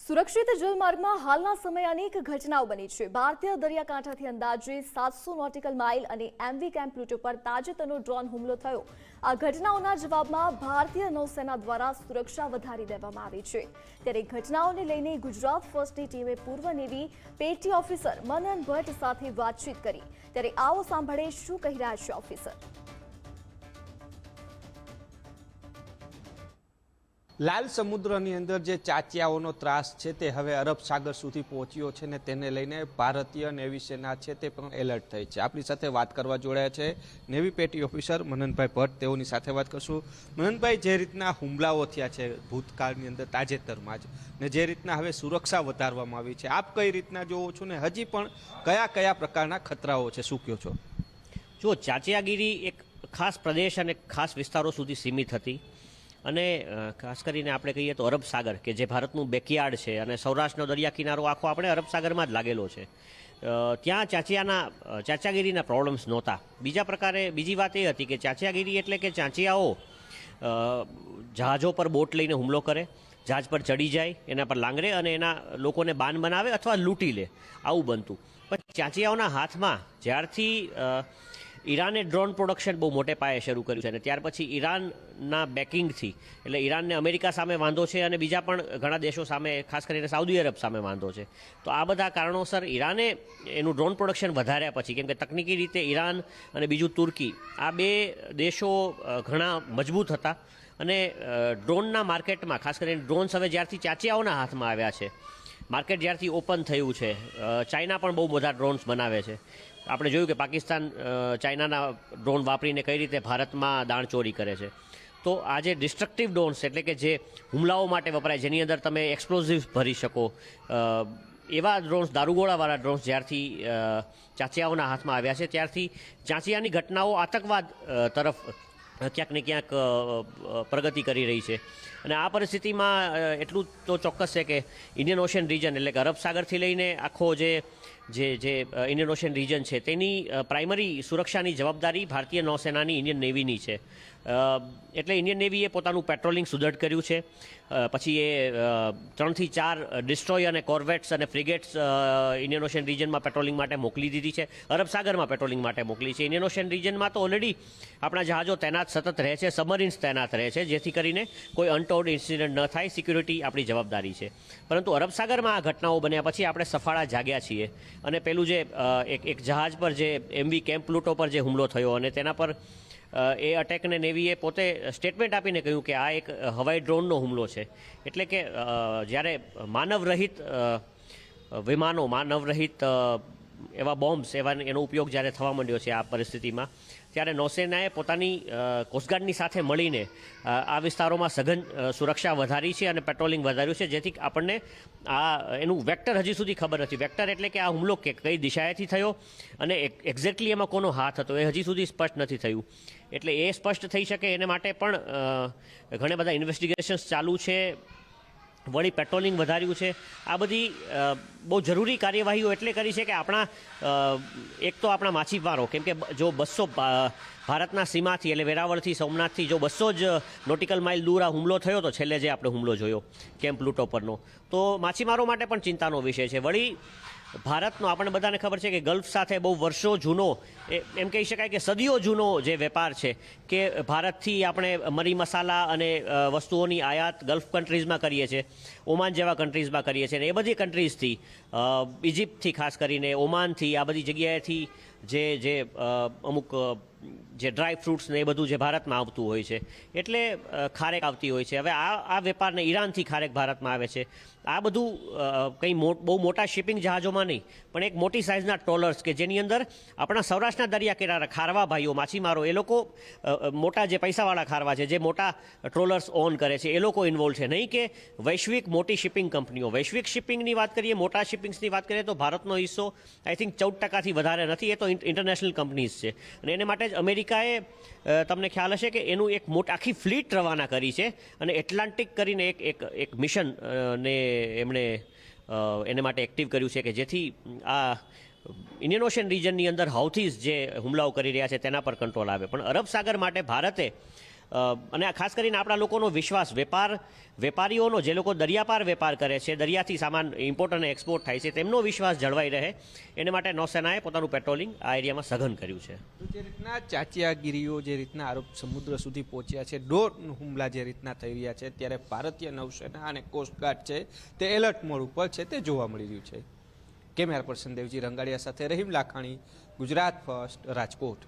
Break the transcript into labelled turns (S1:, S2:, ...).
S1: સુરક્ષિત જલમાર્ગમાં હાલના સમયે અનેક ઘટનાઓ બની છે। ભારતીય દરિયાકાંઠાથી અંદાજે 700 નોટિકલ માઇલ અને એમવી કેમ્પ પ્લુટો પર તાજેતરનો ડ્રોન હુમલો થયો। આ ઘટનાઓના જવાબમાં ભારતીય નૌસેના દ્વારા સુરક્ષા વધારી દેવામાં આવી છે। ત્યારે ઘટનાઓને લઈને ગુજરાત ફર્સ્ટની ટીમે પૂર્વ નેવી પેટી ઓફિસર મનન ભટ્ટ સાથે વાતચીત કરી। ત્યારે આવો સાંભળે શું કહી રહ્યા છે ઓફિસર।
S2: લાલ સમુદ્રની અંદર જે ચાચિયાઓનો ત્રાસ છે તે હવે અરબ સાગર સુધી પહોંચ્યો છે ને તેને લઈને ભારતીય નેવી સેના છે તે પણ એલર્ટ થઈ છે। આપણી સાથે વાત કરવા જોડાયા છે નેવી પેટી ઓફિસર મનનભાઈ ભટ્ટ, તેઓની સાથે વાત કરશું। મનનભાઈ, જે રીતના હુમલાઓ થયા છે ભૂતકાળની અંદર તાજેતરમાં જ ને જે રીતના હવે સુરક્ષા વધારવામાં આવી છે, આપ કઈ રીતના જોવો છો ને હજી પણ કયા કયા પ્રકારના ખતરાઓ છે, શું કહો છો?
S3: જો ચાચિયાગીરી એક ખાસ પ્રદેશ અને ખાસ વિસ્તારો સુધી સીમિત હતી અને ખાસ કરીને આપણે કહીએ તો અરબ સાગર કે જે ભારતનું બેકયાર્ડ છે અને સૌરાષ્ટ્રનો દરિયા કિનારો આખો આપણે અરબ સાગરમાં જ લાગેલો છે, ત્યાં ચાચિયાગીરીના પ્રોબ્લેમ્સ નહોતા। બીજી વાત એ હતી કે ચાચિયાગીરી એટલે કે ચાંચિયાઓ જહાજો પર બોટ લઈને હુમલો કરે, જહાજ પર ચડી જાય, એના પર લાંગરે અને એના લોકોને બાન બનાવે અથવા લૂંટી લે, આવું બનતું। પણ ચાંચિયાઓના હાથમાં જ્યારથી ઈરાને ડ્રોન પ્રોડક્શન બહુ મોટે પાયે શરૂ કર્યું છે અને ત્યાર પછી ઈરાનના બેકિંગથી, એટલે ઈરાનને અમેરિકા સામે વાંધો છે અને બીજા પણ ઘણા દેશો સામે, ખાસ કરીને સાઉદી અરબ સામે વાંધો છે, તો આ બધા કારણોસર ઈરાને એનું ડ્રોન પ્રોડક્શન વધાર્યા પછી, કેમ કે તકનિકી રીતે ઈરાન અને બીજું તુર્કી, આ બે દેશો ઘણા મજબૂત હતા અને ડ્રોનના માર્કેટમાં, ખાસ કરીને ડ્રોન્સ હવે જ્યારથી ચાચિયાઓના હાથમાં આવ્યા છે, માર્કેટ જ્યારથી ઓપન થયું છે, ચાઇના પણ બહુ બધા ડ્રોન્સ બનાવે છે। આપણે જોયું કે પાકિસ્તાન ચાઇનાના ડ્રોન વાપરીને કઈ રીતે ભારતમાં દાણચોરી કરે છે। તો આ જે ડિસ્ટ્રક્ટિવ ડ્રોન્સ એટલે કે જે હુમલાઓ માટે વપરાય, જેની અંદર તમે એક્સપ્લોઝિવ ભરી શકો, એવા ડ્રોન્સ, દારૂગોળાવાળા ડ્રોન્સ જ્યારથી ચાચિયાઓના હાથમાં આવ્યા છે ત્યારથી ચાચિયાની ઘટનાઓ આતંકવાદ તરફ ક્યાંક ને ક્યાંક પ્રગતિ કરી રહી છે। અને આ પરિસ્થિતિમાં એટલું તો ચોક્કસ છે કે ઇન્ડિયન ઓશન રીજન એટલે કે અરબ સાગરથી લઈને આખો જે ઇન્ડિયન ઓશન રીજન છે તેની પ્રાઇમરી સુરક્ષાની જવાબદારી ભારતીય નૌસેનાની, ઇન્ડિયન નેવીની છે। એટલે ઇન્ડિયન નેવીએ પોતાનું પેટ્રોલિંગ સુદૃઢ કર્યું છે। પછી એ 3 થી 4 ડિસ્ટ્રોય અને કોર્વેટ્સ અને ફ્રિગેટ્સ ઇન્ડિયન ઓશન રીજનમાં પેટ્રોલિંગ માટે મોકલી દીધી છે, અરબ સાગરમાં પેટ્રોલિંગ માટે મોકલી છે। ઇન્ડિયન ઓશન રીજનમાં તો ઓલરેડી આપણા જહાજો તૈનાત સતત રહે છે, સબમરીન્સ તૈનાત રહે છે, જેથી કરીને કોઈ અનટોલ્ડ ઇન્સિડન્ટ ન થાય, સિક્યુરિટી આપણી જવાબદારી છે। પરંતુ અરબ સાગરમાં આ ઘટનાઓ બન્યા પછી આપણે સફાળા જાગ્યા છીએ અને પેલું જે એક જહાજ પર જે એમવી કેમ્પ પ્લુટો પર જે હુમલો થયો અને તેના પર એ અટેકને નેવીએ પોતે સ્ટેટમેન્ટ આપીને કહ્યું કે આ એક હવાઈ ડ્રોનનો હુમલો છે। એટલે કે જ્યારે માનવરહિત વિમાનો, માનવરહિત એવા બોમ્બ્સ, એનો ઉપયોગ જ્યારે થવા માંડ્યો છે આ પરિસ્થિતિમાં, ત્યારે નૌસેનાએ પોતાની કોસ્ટગાર્ડની સાથે મળીને આ વિસ્તારોમાં સઘન સુરક્ષા વધારી છે અને પેટ્રોલિંગ વધાર્યું છે, જેથી આપણને એનું વેક્ટર હજી સુધી ખબર નથી। વેક્ટર એટલે કે આ હુમલો કઈ દિશાએથી થયો અને એક્ઝેક્ટલી એમાં કોનો હાથ હતો એ હજી સુધી સ્પષ્ટ નથી થયું। એટલે એ સ્પષ્ટ થઈ શકે એને માટે પણ ઘણા બધા ઇન્વેસ્ટિગેશન્સ ચાલુ છે, વળી પેટ્રોલિંગ વધાર્યું છે। આ બધી બહુ જરૂરી કાર્યવાહીઓ એટલે કરી છે કે એક તો આપણા માછીમારો, કેમ કે જો 200 ભારતના સીમાથી એટલે વેરાવળથી, સોમનાથથી જો 200 જ નોટિકલ માઇલ દૂર આ હુમલો થયો તો છેલ્લે જે આપણે હુમલો જોયો કેમ્પ પ્લુટો પરનો, તો માછીમારો માટે પણ ચિંતાનો વિષય છે। વળી ભારતનો, આપણને બધાને ખબર છે કે ગલ્ફ સાથે બહુ વર્ષો જૂનો, એમ કહી શકાય કે સદીઓ જૂનો જે વેપાર છે કે ભારતથી આપણે મરી મસાલા અને વસ્તુઓની આયાત ગલ્ફ કન્ટ્રીઝમાં કરીએ છીએ, ઓમાન જેવા કન્ટ્રીઝમાં કરીએ છીએ, અને એ બધી કન્ટ્રીઝથી, ઇજિપ્તથી ખાસ કરીને, ઓમાનથી, આ બધી જગ્યાએથી જે અમુક જે ડ્રાય ફ્રૂટ્સ ને એ બધું જે ભારતમાં આવતું હોય છે, એટલે ખારેક આવતી હોય છે। હવે આ વેપારને ઈરાનથી ખારેક ભારતમાં આવે છે। આ બધું કંઈ બહુ મોટા શિપિંગ જહાજોમાં નહીં, પણ એક મોટી સાઇઝના ટ્રોલર્સ કે જેની અંદર આપણા સૌરાષ્ટ્રના દરિયા કિનારા ખારવા ભાઈઓ, માછીમારો, એ લોકો મોટા જે પૈસાવાળા ખારવા છે, જે મોટા ટ્રોલર્સ ઓન કરે છે, એ લોકો ઇન્વોલ્વ છે, નહીં કે વૈશ્વિક મોટી શિપિંગ કંપનીઓ। વૈશ્વિક શિપિંગની વાત કરીએ, મોટા શિપિંગ્સની વાત કરીએ તો ભારતનો હિસ્સો આઈ થિંક 14% વધારે નથી, એ તો ઇન્ટરનેશનલ કંપનીઝ છે। અને એને માટે જ અમેરિકાએ, તમને ખ્યાલ હશે કે એનું એક આખી ફ્લીટ રવાના કરી છે અને એટલાન્ટિક કરીને એક મિશન ને એમણે એને માટે એક્ટિવ કર્યું છે કે જેથી આ ઇન્ડિયન ઓશન રીજનની અંદર હાઉથીઝ જે હુમલાઓ કરી રહ્યા છે તેના પર કંટ્રોલ આવે। પણ અરબ સાગર માટે ભારતે અને ખાસ કરીને આપણા લોકોનો વિશ્વાસ વેપારીઓનો, જે લોકો દરિયાપાર વેપાર કરે છે, દરિયાથી સામાન ઇમ્પોર્ટ અને એક્સપોર્ટ થાય છે, તેમનો વિશ્વાસ જળવાઈ રહે એને માટે નૌસેનાએ પોતાનું પેટ્રોલિંગ આ એરિયામાં સઘન કર્યું છે.
S2: તો જે રીતના ચાચિયાગીરીઓ જે રીતના અરબ સમુદ્ર સુધી પહોંચ્યા છે, ડ્રોન હુમલા જે રીતના થઈ રહ્યા છે, ત્યારે ભારતીય નૌસેના અને કોસ્ટગાર્ડ છે તે એલર્ટ મોડ ઉપર છે તે જોવા મળી રહ્યું છે. કેમેરા પર્સન દેવજી રંગાડિયા સાથે રહીમ લાખાણી, ગુજરાત ફર્સ્ટ, રાજકોટ.